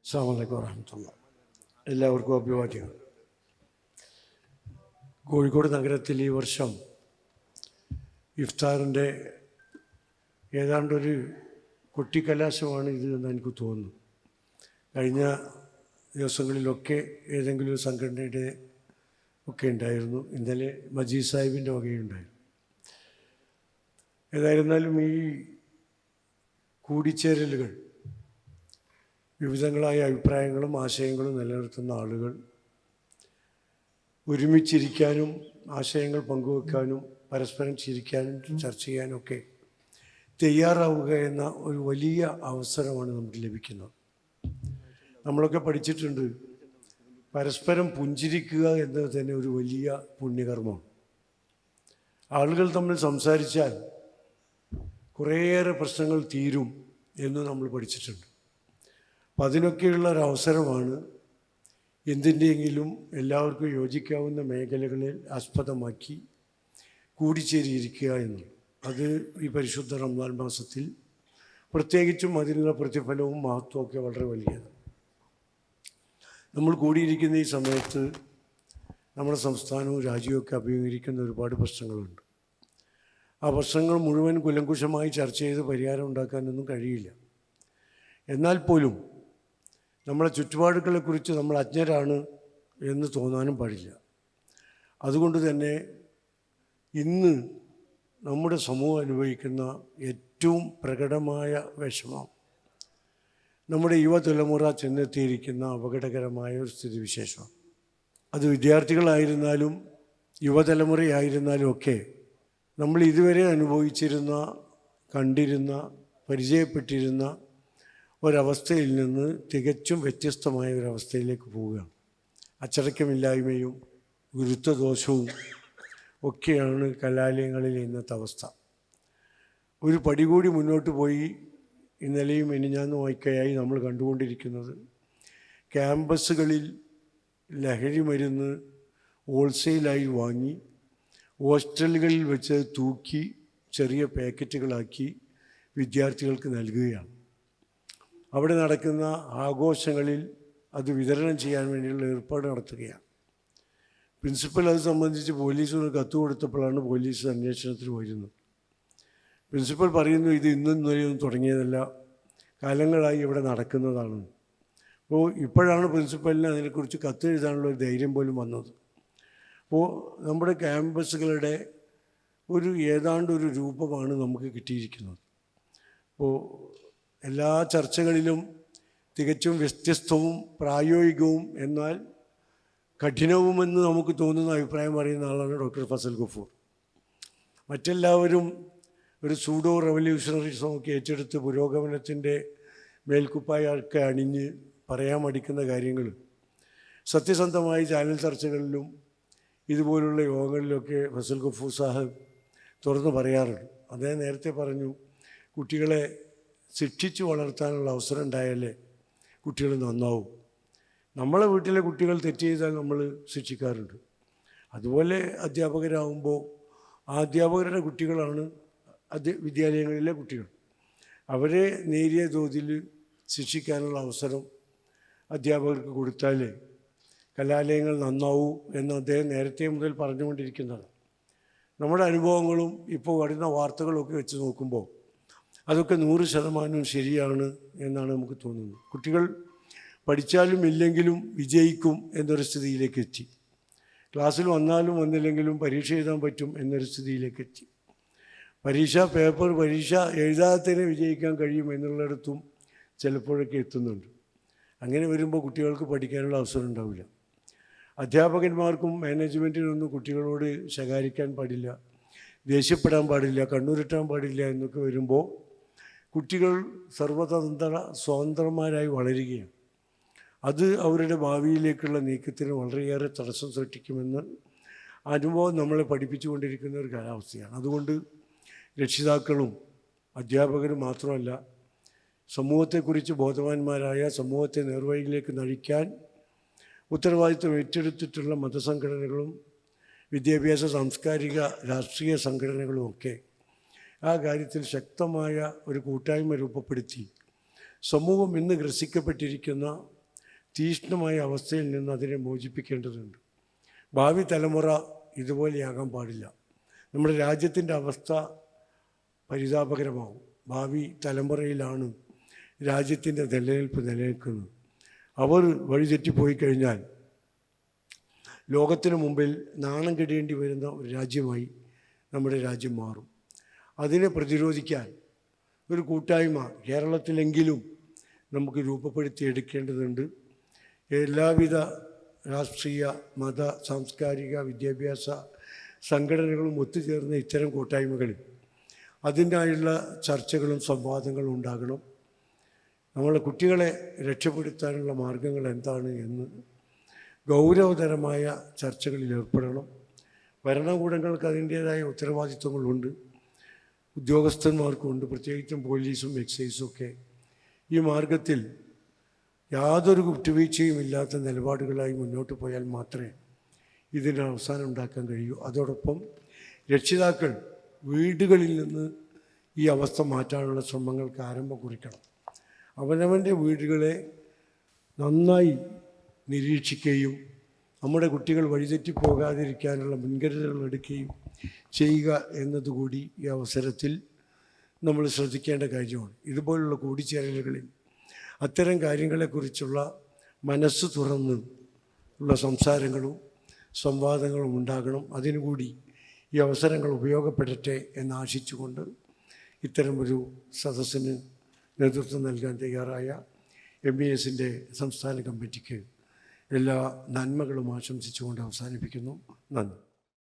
അസ്സലാമു അലൈക്കും വറഹ്മത്തുള്ളാഹി. എല്ലാവർക്കും അഭിവാദ്യങ്ങൾ. കോഴിക്കോട് നഗരത്തിൽ ഈ വർഷം ഇഫ്താറിൻ്റെ ഏതാണ്ടൊരു കൊട്ടിക്കലാശമാണ് ഇത് എന്ന് എനിക്ക് തോന്നുന്നു. കഴിഞ്ഞ ദിവസങ്ങളിലൊക്കെ ഏതെങ്കിലും ഒരു സംഘടനയുടെ ഒക്കെ ഉണ്ടായിരുന്നു. ഇന്നലെ മജീദ് സാഹിബിൻ്റെ വകയുണ്ടായിരുന്നു. ഏതായിരുന്നാലും ഈ കൂടിച്ചേരലുകൾ, വിവിധങ്ങളായ അഭിപ്രായങ്ങളും ആശയങ്ങളും നിലനിർത്തുന്ന ആളുകൾ ഒരുമിച്ചിരിക്കാനും ആശയങ്ങൾ പങ്കുവെക്കാനും പരസ്പരം ചിരിക്കാനും ചർച്ച ചെയ്യാനൊക്കെ തയ്യാറാവുക എന്ന ഒരു വലിയ അവസരമാണ് നമുക്ക് ലഭിക്കുന്നത്. നമ്മളൊക്കെ പഠിച്ചിട്ടുണ്ട്, പരസ്പരം പുഞ്ചിരിക്കുക എന്നത് തന്നെ ഒരു വലിയ പുണ്യകർമ്മമാണ്. ആളുകൾ തമ്മിൽ സംസാരിച്ചാൽ കുറേയേറെ പ്രശ്നങ്ങൾ തീരും എന്ന് നമ്മൾ പഠിച്ചിട്ടുണ്ട്. അപ്പം അതിനൊക്കെയുള്ള ഒരവസരമാണ് എന്തിൻ്റെയെങ്കിലും എല്ലാവർക്കും യോജിക്കാവുന്ന മേഖലകളിൽ ആസ്പദമാക്കി കൂടിച്ചേരിയിരിക്കുക എന്നുള്ളത്. അത് ഈ പരിശുദ്ധ റമദാൻ മാസത്തിൽ പ്രത്യേകിച്ചും അതിനുള്ള പ്രതിഫലവും മഹത്വമൊക്കെ വളരെ വലിയതാണ്. നമ്മൾ കൂടിയിരിക്കുന്ന ഈ സമയത്ത് നമ്മുടെ സംസ്ഥാനവും രാജ്യവുമൊക്കെ അഭിമുഖീകരിക്കുന്ന ഒരുപാട് പ്രശ്നങ്ങളുണ്ട്. ആ പ്രശ്നങ്ങൾ മുഴുവൻ കുലങ്കുഷമായി ചർച്ച ചെയ്ത് പരിഹാരം ഉണ്ടാക്കാനൊന്നും കഴിയില്ല. എന്നാൽ പോലും നമ്മളെ ചുറ്റുപാടുകളെക്കുറിച്ച് നമ്മൾ അജ്ഞരാണ് എന്ന് തോന്നാനും പാടില്ല. അതുകൊണ്ട് തന്നെ ഇന്ന് നമ്മുടെ സമൂഹം അനുഭവിക്കുന്ന ഏറ്റവും പ്രകടമായ വിഷമം നമ്മുടെ യുവതലമുറ ചെന്നെത്തിയിരിക്കുന്ന അപകടകരമായ ഒരു സ്ഥിതിവിശേഷമാണ്. അത് വിദ്യാർത്ഥികളായിരുന്നാലും യുവതലമുറയായിരുന്നാലും ഒക്കെ നമ്മൾ ഇതുവരെ അനുഭവിച്ചിരുന്ന, കണ്ടിരുന്ന, പരിചയപ്പെട്ടിരുന്ന ഒരവസ്ഥയിൽ നിന്ന് തികച്ചും വ്യത്യസ്തമായ ഒരവസ്ഥയിലേക്ക് പോവുകയാണ്. അച്ചടക്കമില്ലായ്മയും ഗുരുത്വദോഷവും ഒക്കെയാണ് കലാലയങ്ങളിൽ ഇന്നത്തെ അവസ്ഥ. ഒരു പടി കൂടി മുന്നോട്ട് പോയി ഇന്നലെയും മിനിഞ്ഞാന്നുമൊക്കെയായി നമ്മൾ കണ്ടുകൊണ്ടിരിക്കുന്നത് ക്യാമ്പസുകളിൽ ലഹരി മരുന്ന് ഹോൾസെയിലായി വാങ്ങി ഹോസ്റ്റലുകളിൽ വെച്ച് തൂക്കി ചെറിയ പാക്കറ്റുകളാക്കി വിദ്യാർത്ഥികൾക്ക് നൽകുകയാണ്. അവിടെ നടക്കുന്ന ആഘോഷങ്ങളിൽ അത് വിതരണം ചെയ്യാൻ വേണ്ടിയുള്ള ഏർപ്പാട് നടത്തുകയാണ്. പ്രിൻസിപ്പൽ അത് സംബന്ധിച്ച് പോലീസിന് കത്ത് കൊടുത്തപ്പോഴാണ് പോലീസ് അന്വേഷണത്തിന് വരുന്നത്. പ്രിൻസിപ്പൽ പറയുന്നു, ഇത് ഇന്നും ഇന്നലെയൊന്നും തുടങ്ങിയതല്ല, കാലങ്ങളായി ഇവിടെ നടക്കുന്നതാണ്. അപ്പോൾ ഇപ്പോഴാണ് പ്രിൻസിപ്പലിന് അതിനെക്കുറിച്ച് കത്ത് എഴുതാനുള്ള ഒരു ധൈര്യം പോലും വന്നത്. അപ്പോൾ നമ്മുടെ ക്യാമ്പസുകളുടെ ഏതാണ്ടൊരു രൂപമാണ് നമുക്ക് കിട്ടിയിരിക്കുന്നത്. അപ്പോൾ എല്ലാ ചർച്ചകളിലും തികച്ചും വ്യത്യസ്തവും പ്രായോഗികവും എന്നാൽ കഠിനവുമെന്ന് നമുക്ക് തോന്നുന്ന അഭിപ്രായം പറയുന്ന ആളാണ് ഡോക്ടർ ഫസൽ ഗഫൂർ. മറ്റെല്ലാവരും ഒരു സൂഡോ റവല്യൂഷണറിസമൊക്കെ ഏറ്റെടുത്ത് പുരോഗമനത്തിൻ്റെ മേൽക്കുപ്പായൊക്കെ അണിഞ്ഞ് പറയാൻ മടിക്കുന്ന കാര്യങ്ങൾ സത്യസന്ധമായി ചാനൽ ചർച്ചകളിലും ഇതുപോലുള്ള യോഗങ്ങളിലൊക്കെ ഫസൽ ഗഫൂർ സാഹിബ് തുറന്ന് പറയാറുണ്ട്. അദ്ദേഹം നേരത്തെ പറഞ്ഞു, കുട്ടികളെ ശിക്ഷിച്ച് വളർത്താനുള്ള അവസരം ഉണ്ടായാലേ കുട്ടികൾ നന്നാവും. നമ്മളെ വീട്ടിലെ കുട്ടികൾ തെറ്റ് ചെയ്താൽ നമ്മൾ ശിക്ഷിക്കാറുണ്ട്. അതുപോലെ അധ്യാപകരാകുമ്പോൾ ആ അധ്യാപകരുടെ കുട്ടികളാണ് വിദ്യാലയങ്ങളിലെ കുട്ടികൾ. അവരെ നേരിയ തോതിൽ ശിക്ഷിക്കാനുള്ള അവസരം അധ്യാപകർക്ക് കൊടുത്താൽ കലാലയങ്ങൾ നന്നാവൂ എന്ന് അദ്ദേഹം നേരത്തെ മുതൽ പറഞ്ഞുകൊണ്ടിരിക്കുന്നതാണ്. നമ്മുടെ അനുഭവങ്ങളും ഇപ്പോൾ വരുന്ന വാർത്തകളൊക്കെ വെച്ച് നോക്കുമ്പോൾ അതൊക്കെ 100% ശരിയാണ് എന്നാണ് നമുക്ക് തോന്നുന്നത്. കുട്ടികൾ പഠിച്ചാലും ഇല്ലെങ്കിലും വിജയിക്കും എന്നൊരു സ്ഥിതിയിലേക്ക് എത്തി. ക്ലാസ്സിൽ വന്നാലും വന്നില്ലെങ്കിലും പരീക്ഷ എഴുതാൻ പറ്റും എന്നൊരു സ്ഥിതിയിലേക്ക് എത്തി. പരീക്ഷ എഴുതാതെ തന്നെ വിജയിക്കാൻ കഴിയും എന്നുള്ളിടത്തും ചിലപ്പോഴൊക്കെ എത്തുന്നുണ്ട്. അങ്ങനെ വരുമ്പോൾ കുട്ടികൾക്ക് പഠിക്കാനുള്ള അവസരം ഉണ്ടാവില്ല. അധ്യാപകന്മാർക്കും മാനേജ്മെൻറ്റിനൊന്നും കുട്ടികളോട് ശകാരിക്കാൻ പാടില്ല, ദേഷ്യപ്പെടാൻ പാടില്ല, കണ്ണുരുട്ടാൻ പാടില്ല എന്നൊക്കെ വരുമ്പോൾ കുട്ടികൾ സ്വതന്ത്രന്മാരായി വളരുകയാണ്. അത് അവരുടെ ഭാവിയിലേക്കുള്ള നീക്കത്തിന് വളരെയേറെ തടസ്സം സൃഷ്ടിക്കുമെന്ന് അനുഭവം നമ്മളെ പഠിപ്പിച്ചുകൊണ്ടിരിക്കുന്ന ഒരു കാലാവസ്ഥയാണ്. അതുകൊണ്ട് രക്ഷിതാക്കളും അധ്യാപകരും മാത്രമല്ല, സമൂഹത്തെക്കുറിച്ച് ബോധവാന്മാരായ, സമൂഹത്തെ നേർവഴിയിലേക്ക് നയിക്കാൻ ഉത്തരവാദിത്വം ഏറ്റെടുത്തിട്ടുള്ള മതസംഘടനകളും വിദ്യാഭ്യാസ, സാംസ്കാരിക, രാഷ്ട്രീയ സംഘടനകളുമൊക്കെ ആ കാര്യത്തിൽ ശക്തമായ ഒരു കൂട്ടായ്മ രൂപപ്പെടുത്തി സമൂഹം ഇന്ന് ഗ്രസിക്കപ്പെട്ടിരിക്കുന്ന തീക്ഷ്ണമായ അവസ്ഥയിൽ നിന്ന് അതിനെ മോചിപ്പിക്കേണ്ടതുണ്ട്. ഭാവി തലമുറ ഇതുപോലെയാകാൻ പാടില്ല. നമ്മുടെ രാജ്യത്തിൻ്റെ അവസ്ഥ പരിതാപകരമാവും. ഭാവി തലമുറയിലാണ് രാജ്യത്തിൻ്റെ നിലനിൽക്കുന്നത്. അവർ വഴിതെറ്റിപ്പോയി കഴിഞ്ഞാൽ ലോകത്തിന് മുമ്പിൽ നാണം കെടേണ്ടി വരുന്ന ഒരു രാജ്യമായി നമ്മുടെ രാജ്യം മാറും. അതിനെ പ്രതിരോധിക്കാൻ ഒരു കൂട്ടായ്മ കേരളത്തിലെങ്കിലും നമുക്ക് രൂപപ്പെടുത്തിയെടുക്കേണ്ടതുണ്ട്. എല്ലാവിധ രാഷ്ട്രീയ, മത, സാംസ്കാരിക, വിദ്യാഭ്യാസ സംഘടനകളും ഒത്തുചേർന്ന ഇത്തരം കൂട്ടായ്മകളിൽ അതിനായുള്ള ചർച്ചകളും സംവാദങ്ങളും ഉണ്ടാകണം. നമ്മളെ കുട്ടികളെ രക്ഷപ്പെടുത്താനുള്ള മാർഗങ്ങൾ എന്താണ് എന്ന് ഗൗരവതരമായ ചർച്ചകളിൽ ഏർപ്പെടണം. ഭരണകൂടങ്ങൾക്ക് അതിൻ്റേതായ ഉത്തരവാദിത്വങ്ങളുണ്ട്, ഉദ്യോഗസ്ഥന്മാർക്കുണ്ട്, പ്രത്യേകിച്ചും പോലീസും എക്സൈസും ഒക്കെ. ഈ മാർഗത്തിൽ യാതൊരു വിട്ടുവീഴ്ചയും ഇല്ലാത്ത നിലപാടുകളായി മുന്നോട്ട് പോയാൽ മാത്രമേ ഇതിന് അവസാനം ഉണ്ടാക്കാൻ കഴിയൂ. അതോടൊപ്പം രക്ഷിതാക്കൾ വീടുകളിൽ നിന്ന് ഈ അവസ്ഥ മാറ്റാനുള്ള ശ്രമങ്ങൾക്ക് ആരംഭം കുറിക്കണം. അവനവൻ്റെ വീടുകളെ നന്നായി നിരീക്ഷിക്കുകയും നമ്മുടെ കുട്ടികൾ വഴിതെറ്റി പോകാതിരിക്കാനുള്ള മുൻകരുതലുകൾ എടുക്കുകയും ചെയ്യുക എന്നതുകൂടി ഈ അവസരത്തിൽ നമ്മൾ ശ്രദ്ധിക്കേണ്ട കാര്യമാണ്. ഇതുപോലുള്ള കൂടിച്ചേരലുകളിൽ അത്തരം കാര്യങ്ങളെക്കുറിച്ചുള്ള മനസ്സ് തുറന്ന് ഉള്ള സംസാരങ്ങളും സംവാദങ്ങളും ഉണ്ടാകണം. അതിനുകൂടി ഈ അവസരങ്ങൾ ഉപയോഗപ്പെടട്ടെ എന്നാശിച്ചുകൊണ്ട് ഇത്തരമൊരു സദസ്സിന് നേതൃത്വം നൽകാൻ തയ്യാറായ MBSൻ്റെ സംസ്ഥാന കമ്മിറ്റിക്ക് എല്ലാ നന്മകളും ആശംസിച്ചുകൊണ്ട് അവസാനിപ്പിക്കുന്നു. നന്ദി.